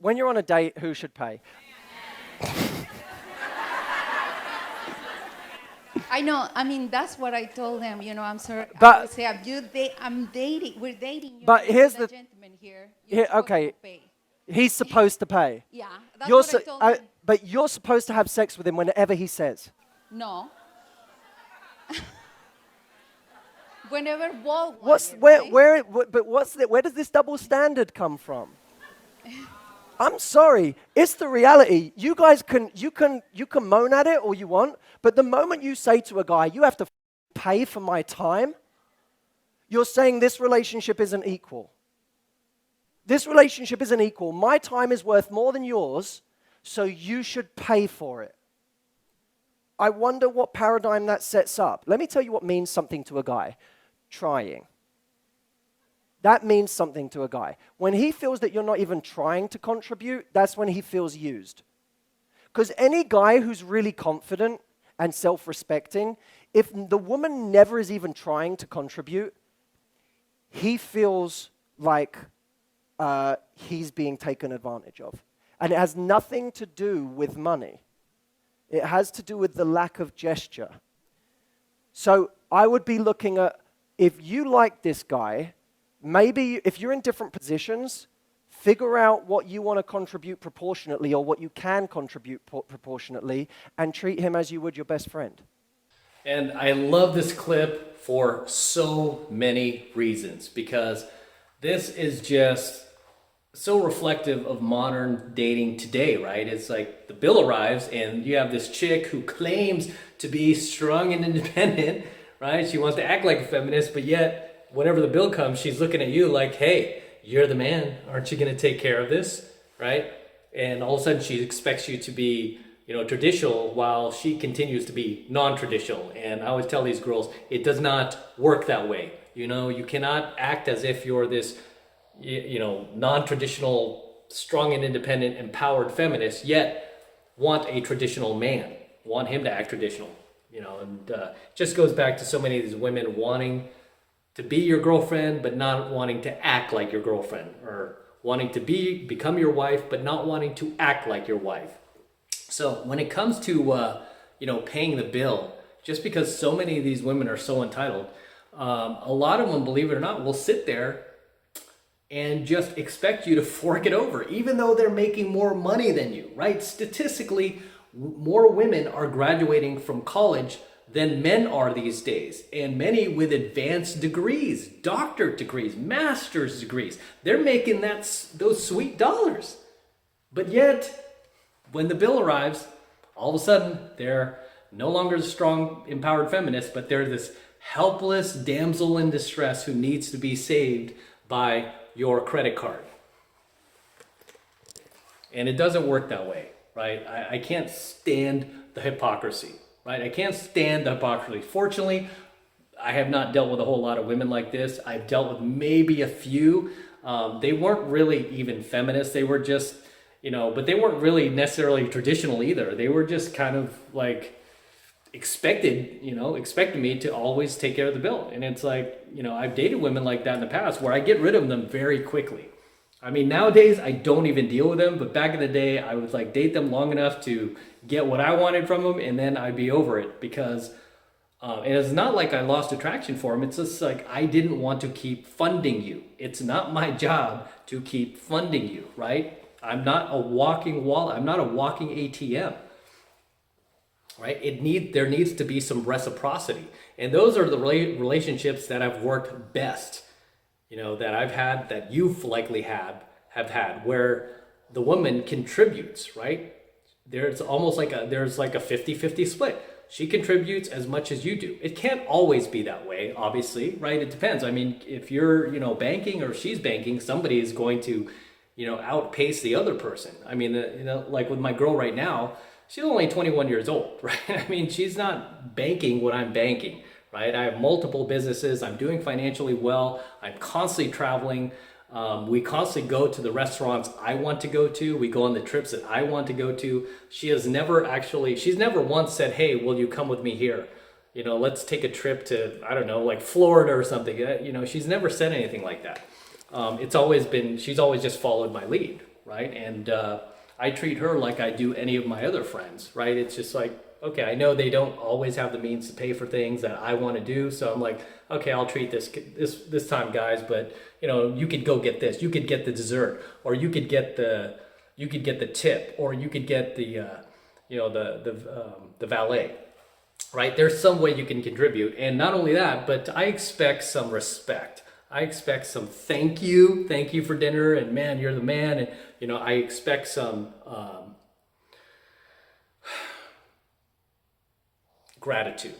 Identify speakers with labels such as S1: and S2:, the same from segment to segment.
S1: when you're on a date, who should pay?
S2: I know. I mean, that's what I told them. I'm sorry.
S1: But-
S2: I would say, I'm dating. We're dating.
S1: But here's the-
S2: gentleman here.
S1: Here-
S2: You're supposed
S1: okay.
S2: to pay.
S1: He's supposed to pay.
S2: Yeah, that's
S1: You're
S2: what I told him.
S1: but you're supposed to have sex with him whenever he says.
S2: No. Whenever Walt
S1: What's
S2: wanted, right?
S1: where does this double standard come from? I'm sorry, it's the reality. You guys can moan at it all you want, but the moment you say to a guy, you have to pay for my time, you're saying this relationship isn't equal. This relationship isn't equal. My time is worth more than yours, so you should pay for it. I wonder what paradigm that sets up. Let me tell you what means something to a guy. Trying. That means something to a guy. When he feels that you're not even trying to contribute, that's when he feels used. Because any guy who's really confident and self-respecting, if the woman never is even trying to contribute, he feels like he's being taken advantage of. And it has nothing to do with money. It has to do with the lack of gesture. So I would be looking at, if you like this guy, maybe if you're in different positions, figure out what you want to contribute proportionately or what you can contribute proportionately and treat him as you would your best friend.
S3: And I love this clip for so many reasons, because this is just so reflective of modern dating today, right? It's like the bill arrives and you have this chick who claims to be strong and independent, right? She wants to act like a feminist, but yet whenever the bill comes, she's looking at you like, hey, you're the man. Aren't you going to take care of this, right? And all of a sudden she expects you to be, traditional while she continues to be non-traditional. And I always tell these girls, it does not work that way. You cannot act as if you're this, non-traditional, strong and independent, empowered feminist, yet want a traditional man, want him to act traditional. And just goes back to so many of these women wanting to be your girlfriend, but not wanting to act like your girlfriend, or wanting to become your wife, but not wanting to act like your wife. So when it comes to, paying the bill, just because so many of these women are so entitled, a lot of them, believe it or not, will sit there and just expect you to fork it over, even though they're making more money than you, right? Statistically, more women are graduating from college than men are these days, and many with advanced degrees, doctorate degrees, master's degrees. They're making those sweet dollars. But yet, when the bill arrives, all of a sudden, they're no longer a strong, empowered feminist, but they're this helpless damsel in distress who needs to be saved by your credit card. And it doesn't work that way, right? I can't stand the hypocrisy, right? I can't stand the hypocrisy. Fortunately, I have not dealt with a whole lot of women like this. I've dealt with maybe a few. They weren't really even feminists. They were just, but they weren't really necessarily traditional either. They were just kind of like expected me to always take care of the bill. And it's like, I've dated women like that in the past where I get rid of them very quickly. I mean, nowadays I don't even deal with them, but back in the day I would date them long enough to get what I wanted from them, and then I'd be over it, because and it's not like I lost attraction for them. It's just like I didn't want to keep funding you. It's not my job to keep funding you, right? I'm not a walking wallet. I'm not a walking ATM. Right? There needs to be some reciprocity. And those are the relationships that have worked best, that I've had, that you've likely have had, where the woman contributes, right? There's almost like a 50-50 split. She contributes as much as you do. It can't always be that way, obviously, right? It depends. I mean, if you're, banking, or she's banking, somebody is going to, outpace the other person. I mean, like with my girl right now, she's only 21 years old, right? I mean, she's not banking what I'm banking, right? I have multiple businesses. I'm doing financially well. I'm constantly traveling. We constantly go to the restaurants I want to go to. We go on the trips that I want to go to. She's never once said, hey, will you come with me here? Let's take a trip to, I don't know, like Florida or something. She's never said anything like that. She's always just followed my lead, right? And I treat her like I do any of my other friends, right? It's just like, okay, I know they don't always have the means to pay for things that I want to do, so I'm like, okay, I'll treat this time, guys, but you know, you could go get this, you could get the dessert, or you could get the tip, or you could get the the valet, right? There's some way you can contribute, and not only that, but I expect some respect. I expect some thank you for dinner, and man, you're the man, and you know, I expect some gratitude.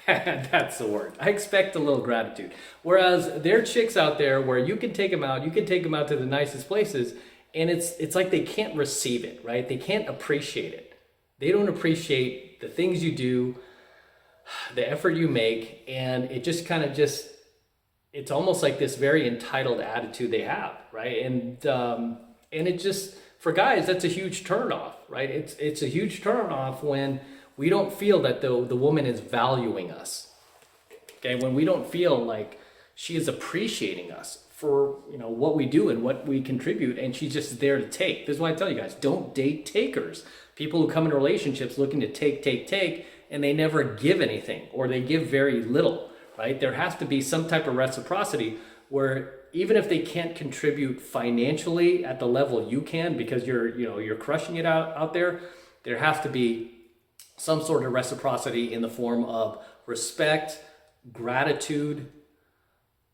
S3: That's the word. I expect a little gratitude. Whereas there are chicks out there where you can take them out to the nicest places, and it's like they can't receive it, right? They can't appreciate it. They don't appreciate the things you do, the effort you make, and it just kind of it's almost like this very entitled attitude they have, right? And it just, for guys, that's a huge turnoff, right? It's a huge turnoff when we don't feel that the woman is valuing us, okay? When we don't feel like she is appreciating us for, you know, what we do and what we contribute, and she's just there to take. This is why I tell you guys, don't date takers. People who come into relationships looking to take, and they never give anything, or they give very little, right? There has to be some type of reciprocity where even if they can't contribute financially at the level you can because you're crushing it out there has to be some sort of reciprocity in the form of respect, gratitude,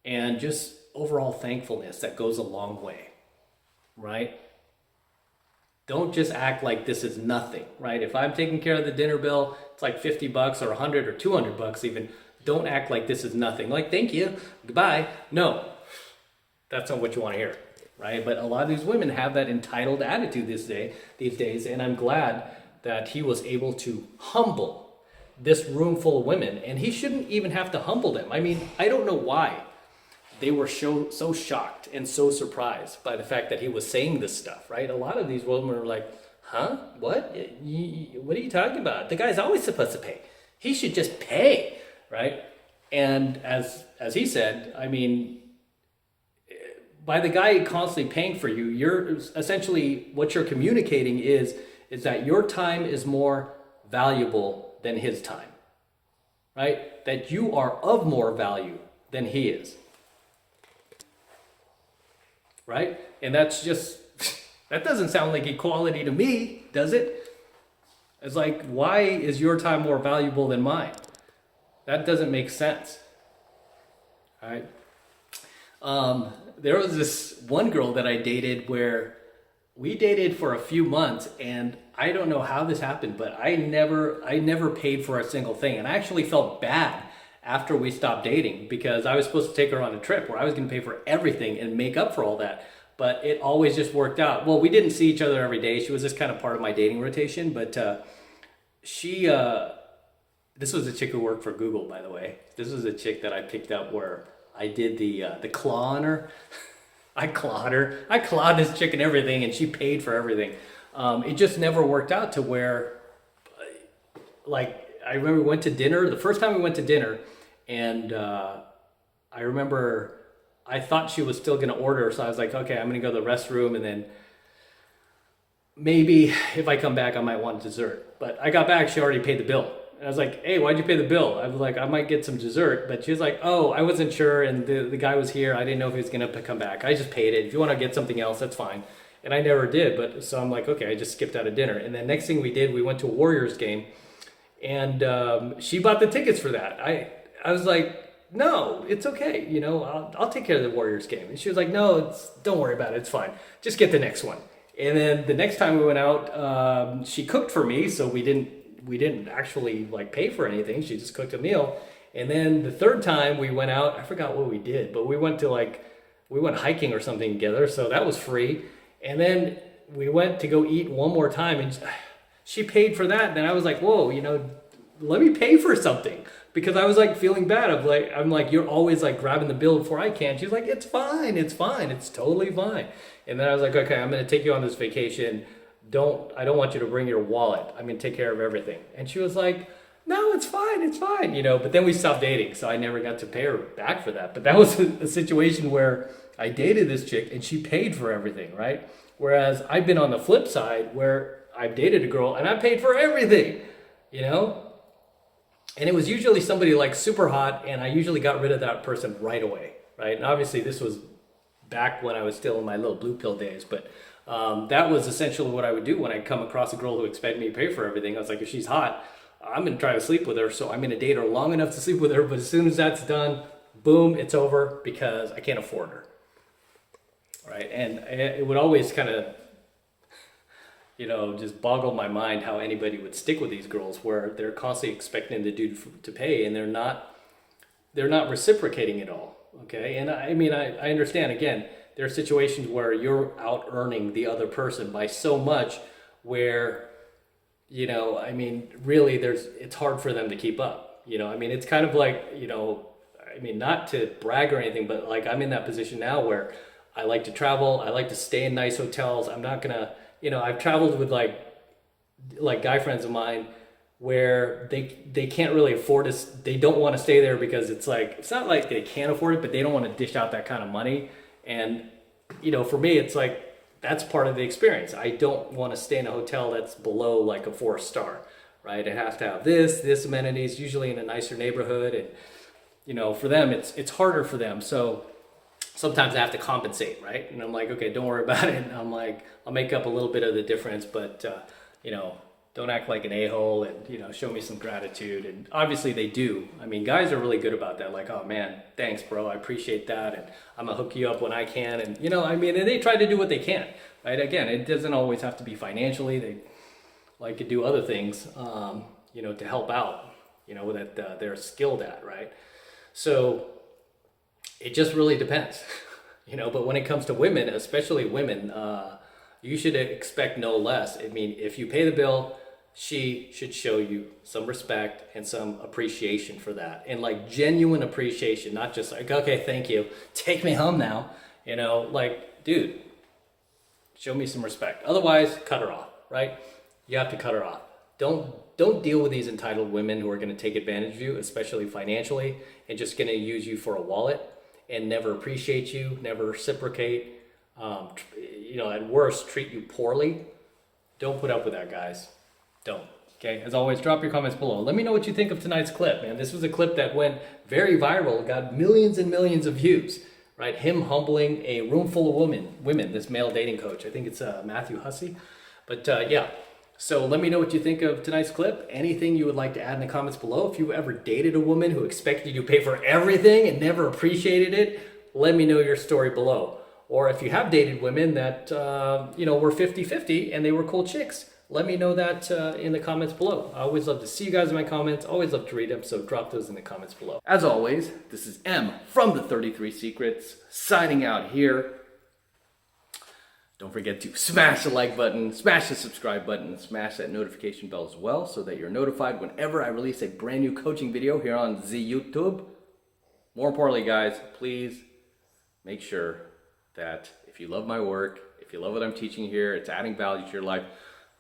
S3: and just overall thankfulness that goes a long way, right? Don't just act like this is nothing, right? If I'm taking care of the dinner bill, it's like $50 or 100 or 200 bucks even. Don't act like this is nothing. Like, thank you, goodbye. No, that's not what you want to hear, right? But a lot of these women have that entitled attitude these days, and I'm glad that he was able to humble this room full of women, and he shouldn't even have to humble them. I mean, I don't know why they were so shocked and so surprised by the fact that he was saying this stuff, right? A lot of these women are like, huh? What? What are you talking about? The guy's always supposed to pay. He should just pay, right? And as he said, I mean, by the guy constantly paying for you, you're essentially, what you're communicating is that your time is more valuable than his time, right? That you are of more value than he is, right? And that's just, that doesn't sound like equality to me, does it? It's like, why is your time more valuable than mine? That doesn't make sense, all right? There was this one girl that I dated where we dated for a few months, and I don't know how this happened, but I never paid for a single thing. And I actually felt bad after we stopped dating because I was supposed to take her on a trip where I was going to pay for everything and make up for all that. But it always just worked out. Well, we didn't see each other every day. She was just kind of part of my dating rotation, but this was a chick who worked for Google, by the way. This was a chick that I picked up where I did the claw on her. I clawed her. I clawed this chick and everything, and she paid for everything. It just never worked out to where, like, I remember we went to dinner. The first time we went to dinner, and I remember I thought she was still going to order, so I was like, okay, I'm going to go to the restroom, and then maybe if I come back, I might want dessert. But I got back, she already paid the bill. And I was like, hey, why'd you pay the bill? I was like, I might get some dessert. But she was like, oh, I wasn't sure, and the guy was here. I didn't know if he was going to come back. I just paid it. If you want to get something else, that's fine. And I never did. But so I'm like, okay, I just skipped out of dinner. And then next thing we did, we went to a Warriors game, and she bought the tickets for that. I was like, no, it's okay. You know, I'll take care of the Warriors game. And she was like, no, don't worry about it. It's fine. Just get the next one. And then the next time we went out, she cooked for me, so we didn't actually like pay for anything. She just cooked a meal. And then the third time we went out, I forgot what we did, but we went hiking or something together, so that was free. And then we went to go eat one more time, and she paid for that. And then I was like, whoa, you know, let me pay for something, because I was like feeling bad. I'm like, you're always like grabbing the bill before I can. She's like, it's fine, it's totally fine. And then I was like, okay, I'm gonna take you on this vacation. I don't want you to bring your wallet. I'm gonna take care of everything. And she was like, no, it's fine, you know. But then we stopped dating, so I never got to pay her back for that. But that was a situation where I dated this chick and she paid for everything, right? Whereas I've been on the flip side where I've dated a girl and I paid for everything, you know? And it was usually somebody like super hot, and I usually got rid of that person right away, right? And obviously this was back when I was still in my little blue pill days, but that was essentially what I would do when I come across a girl who expected me to pay for everything. I was like, if she's hot, I'm gonna try to sleep with her, so I'm gonna date her long enough to sleep with her, but as soon as that's done, boom, it's over because I can't afford her, right? And it would always kind of, you know, just boggle my mind how anybody would stick with these girls where they're constantly expecting the dude to pay, and they're not reciprocating at all. Okay, and I mean, I understand. Again, there are situations where you're out earning the other person by so much, where, you know, I mean, really, it's hard for them to keep up. You know, I mean, it's kind of like, you know, I mean, not to brag or anything, but like I'm in that position now where I like to travel, I like to stay in nice hotels. I'm not gonna, you know, I've traveled with like guy friends of mine where they can't really afford to, they don't want to stay there because it's like, it's not like they can't afford it, but they don't want to dish out that kind of money. And, you know, for me, it's like, that's part of the experience. I don't want to stay in a hotel that's below like a 4-star, right? It has to have this amenities, usually in a nicer neighborhood. And, you know, for them, it's harder for them. So sometimes I have to compensate, right? And I'm like, okay, don't worry about it. And I'm like, I'll make up a little bit of the difference, but, you know, don't act like an a-hole, and, you know, show me some gratitude. And obviously they do. I mean, guys are really good about that. Like, oh man, thanks bro, I appreciate that. And I'm gonna hook you up when I can. And, you know, I mean, and they try to do what they can, right? Again, it doesn't always have to be financially. They like to do other things, you know, to help out, you know, that they're skilled at, right? So it just really depends, you know, but when it comes to women, especially women, you should expect no less. I mean, if you pay the bill, she should show you some respect and some appreciation for that. And like genuine appreciation, not just like, okay, thank you, take me home now. You know, like, dude, show me some respect. Otherwise, cut her off, right? You have to cut her off. Don't deal with these entitled women who are gonna take advantage of you, especially financially, and just gonna use you for a wallet and never appreciate you, never reciprocate. You know, at worst, treat you poorly. Don't put up with that, guys. Don't. Okay, as always, drop your comments below. Let me know what you think of tonight's clip, man. This was a clip that went very viral, got millions and millions of views, right? Him humbling a room full of women, this male dating coach. I think it's Matthew Hussey. But yeah, so let me know what you think of tonight's clip. Anything you would like to add in the comments below. If you ever dated a woman who expected you to pay for everything and never appreciated it, let me know your story below. Or if you have dated women that, you know, were 50-50 and they were cool chicks, let me know that in the comments below. I always love to see you guys in my comments. Always love to read them, so drop those in the comments below. As always, this is M from the 33 Secrets, signing out here. Don't forget to smash the like button, smash the subscribe button, smash that notification bell as well so that you're notified whenever I release a brand new coaching video here on the YouTube. More importantly, guys, please make sure that if you love my work, if you love what I'm teaching here, it's adding value to your life,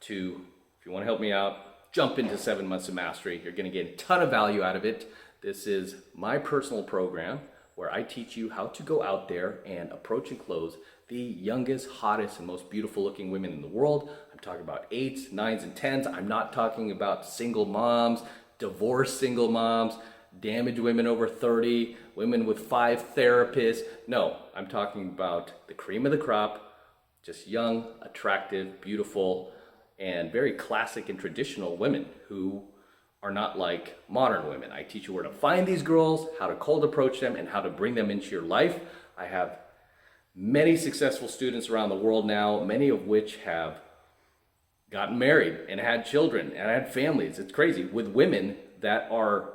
S3: if you want to help me out, jump into 7 months of mastery. You're going to get a ton of value out of it. This is my personal program where I teach you how to go out there and approach and close the youngest, hottest, and most beautiful looking women in the world. I'm talking about 8s, 9s, and 10s. I'm not talking about single moms, divorced single moms, damaged women over 30, women with 5 therapists. No, I'm talking about the cream of the crop, just young, attractive, beautiful, and very classic and traditional women who are not like modern women. I teach you where to find these girls, how to cold approach them, and how to bring them into your life. I have many successful students around the world now, many of which have gotten married and had children and had families. It's crazy, with women that are,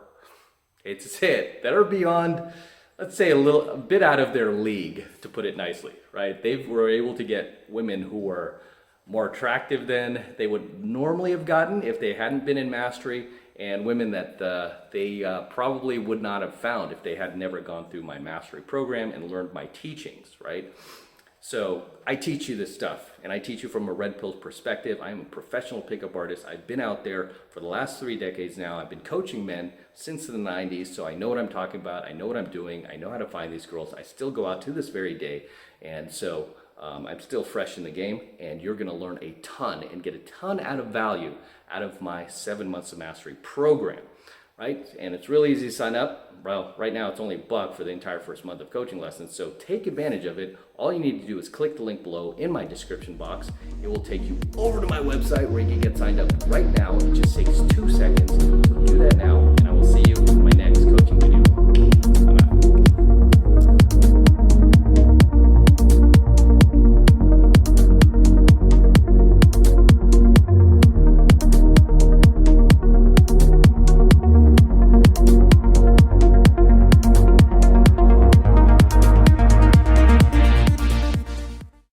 S3: that are beyond, let's say, a bit out of their league, to put it nicely, right? They were able to get women who were more attractive than they would normally have gotten if they hadn't been in mastery, and women that they probably would not have found if they had never gone through my mastery program and learned my teachings, right? So I teach you this stuff, and I teach you from a red pill perspective. I'm a professional pickup artist. I've been out there for the last 3 decades now. I've been coaching men since the 90s, so I know what I'm talking about. I know what I'm doing. I know how to find these girls. I still go out to this very day, and so
S4: I'm still fresh in the game, and you're going to learn a ton and get a ton out of value out of my 7 Months of Mastery program, right? And it's really easy to sign up. Well, right now it's only $1 for the entire first month of coaching lessons, so take advantage of it. All you need to do is click the link below in my description box. It will take you over to my website where you can get signed up right now. It just takes 2 seconds. So do that now, and I will see you